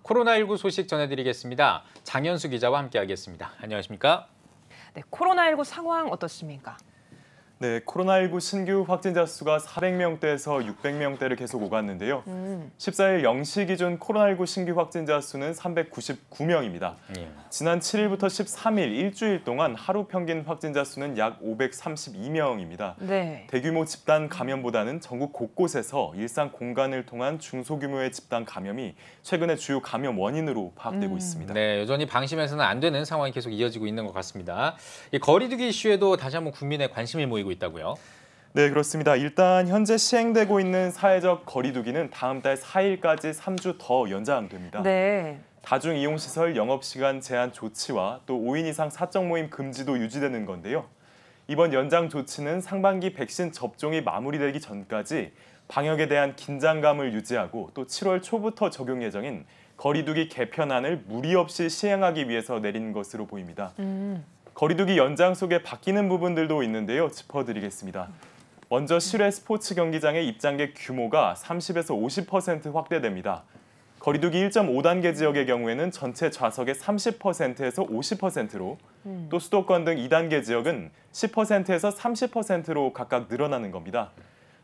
코로나19 소식 전해드리겠습니다. 장현수 기자와 함께하겠습니다. 안녕하십니까? 네, 코로나19 상황 어떻습니까? 네, 코로나19 신규 확진자 수가 400명대에서 600명대를 계속 오갔는데요. 14일 0시 기준 코로나19 신규 확진자 수는 399명입니다. 지난 7일부터 13일 일주일 동안 하루 평균 확진자 수는 약 532명입니다. 네. 대규모 집단 감염보다는 전국 곳곳에서 일상 공간을 통한 중소규모의 집단 감염이 최근에 주요 감염 원인으로 파악되고 있습니다. 네, 여전히 방심해서는 안 되는 상황이 계속 이어지고 있는 것 같습니다. 이 거리두기 이슈에도 다시 한번 국민의 관심이 모이고 있다고요? 네, 그렇습니다. 일단 현재 시행되고 있는 사회적 거리두기는 다음 달 4일까지 3주 더 연장됩니다. 네. 다중이용시설 영업시간 제한 조치와 또 5인 이상 사적 모임 금지도 유지되는 건데요. 이번 연장 조치는 상반기 백신 접종이 마무리되기 전까지 방역에 대한 긴장감을 유지하고 또 7월 초부터 적용 예정인 거리두기 개편안을 무리 없이 시행하기 위해서 내린 것으로 보입니다. 거리두기 연장 속에 바뀌는 부분들도 있는데요. 짚어드리겠습니다. 먼저 실외 스포츠 경기장의 입장객 규모가 30에서 50% 확대됩니다. 거리두기 1.5단계 지역의 경우에는 전체 좌석의 30%에서 50%로 또 수도권 등 2단계 지역은 10%에서 30%로 각각 늘어나는 겁니다.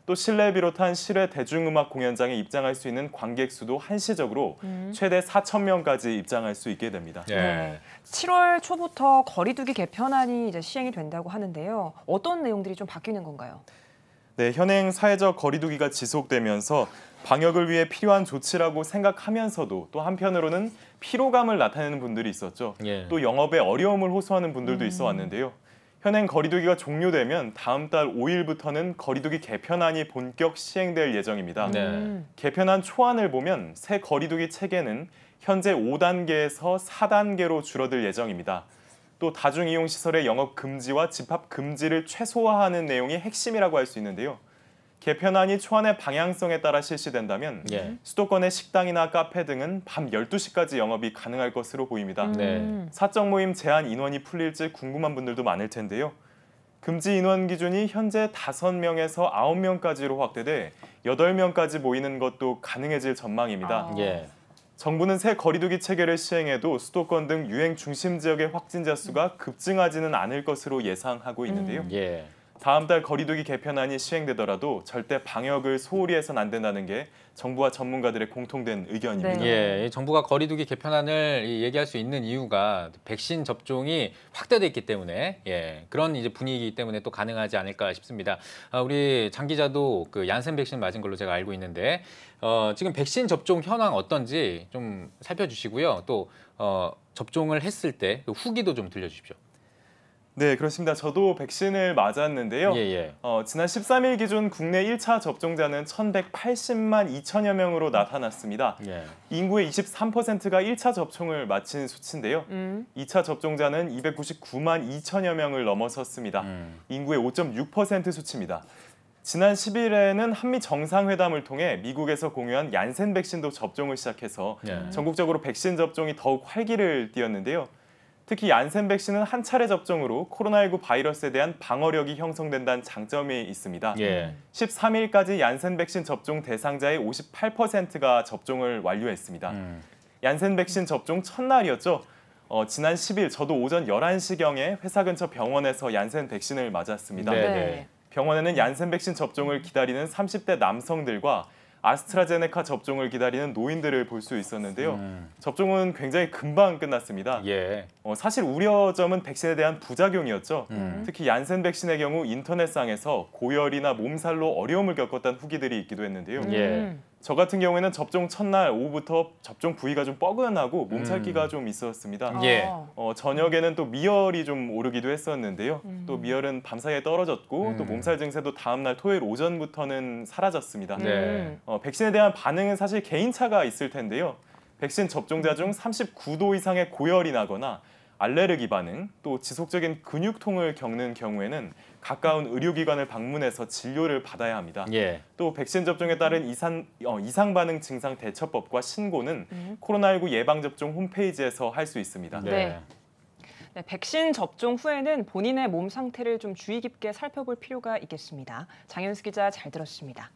또 실내 비롯한 실외 대중음악 공연장에 입장할 수 있는 관객 수도 한시적으로 최대 4,000명까지 입장할 수 있게 됩니다. 네. 7월 초부터 거리두기 개편안이 이제 시행이 된다고 하는데요. 어떤 내용들이 좀 바뀌는 건가요? 네, 현행 사회적 거리두기가 지속되면서 방역을 위해 필요한 조치라고 생각하면서도 또 한편으로는 피로감을 나타내는 분들이 있었죠. 또 영업에 어려움을 호소하는 분들도 있어 왔는데요. 현행 거리두기가 종료되면 다음 달 5일부터는 거리두기 개편안이 본격 시행될 예정입니다. 개편안 초안을 보면 새 거리두기 체계는 현재 5단계에서 4단계로 줄어들 예정입니다. 또 다중이용시설의 영업 금지와 집합 금지를 최소화하는 내용이 핵심이라고 할 수 있는데요. 개편안이 초안의 방향성에 따라 실시된다면 수도권의 식당이나 카페 등은 밤 12시까지 영업이 가능할 것으로 보입니다. 사적 모임 제한 인원이 풀릴지 궁금한 분들도 많을 텐데요. 금지 인원 기준이 현재 5명에서 9명까지로 확대돼 8명까지 모이는 것도 가능해질 전망입니다. 정부는 새 거리두기 체계를 시행해도 수도권 등 유행 중심 지역의 확진자 수가 급증하지는 않을 것으로 예상하고 있는데요. 다음 달 거리두기 개편안이 시행되더라도 절대 방역을 소홀히 해서는 안 된다는 게 정부와 전문가들의 공통된 의견입니다. 예, 정부가 거리두기 개편안을 얘기할 수 있는 이유가 백신 접종이 확대돼 있기 때문에 그런 이제 분위기이기 때문에 또 가능하지 않을까 싶습니다. 우리 장 기자도 그 얀센 백신 맞은 걸로 제가 알고 있는데 지금 백신 접종 현황 어떤지 좀 살펴주시고요. 또 접종을 했을 때 그 후기도 좀 들려주십시오. 네, 그렇습니다. 저도 백신을 맞았는데요. 지난 13일 기준 국내 1차 접종자는 1,180만 2천여 명으로 나타났습니다. 인구의 23%가 1차 접종을 마친 수치인데요. 2차 접종자는 299만 2천여 명을 넘어섰습니다. 인구의 5.6% 수치입니다. 지난 10일에는 한미 정상회담을 통해 미국에서 공유한 얀센 백신도 접종을 시작해서 전국적으로 백신 접종이 더욱 활기를 띠었는데요. 특히 얀센 백신은 한 차례 접종으로 코로나19 바이러스에 대한 방어력이 형성된다는 장점이 있습니다. 13일까지 얀센 백신 접종 대상자의 58%가 접종을 완료했습니다. 얀센 백신 접종 첫날이었죠. 지난 10일 저도 오전 11시경에 회사 근처 병원에서 얀센 백신을 맞았습니다. 병원에는 얀센 백신 접종을 기다리는 30대 남성들과 아스트라제네카 접종을 기다리는 노인들을 볼 수 있었는데요. 접종은 굉장히 금방 끝났습니다. 사실 우려점은 백신에 대한 부작용이었죠. 특히 얀센 백신의 경우 인터넷상에서 고열이나 몸살로 어려움을 겪었다는 후기들이 있기도 했는데요. 저 같은 경우에는 접종 첫날 오후부터 접종 부위가 좀 뻐근하고 몸살기가 좀 있었습니다. 저녁에는 또 미열이 좀 오르기도 했었는데요. 또 미열은 밤사이에 떨어졌고 또 몸살 증세도 다음 날 토요일 오전부터는 사라졌습니다. 백신에 대한 반응은 사실 개인차가 있을 텐데요. 백신 접종자 중 39도 이상의 고열이 나거나 알레르기 반응, 또 지속적인 근육통을 겪는 경우에는 가까운 의료기관을 방문해서 진료를 받아야 합니다. 또 백신 접종에 따른 이상 반응 증상 대처법과 신고는 코로나19 예방접종 홈페이지에서 할 수 있습니다. 백신 접종 후에는 본인의 몸 상태를 좀 주의 깊게 살펴볼 필요가 있겠습니다. 장현수 기자 잘 들었습니다.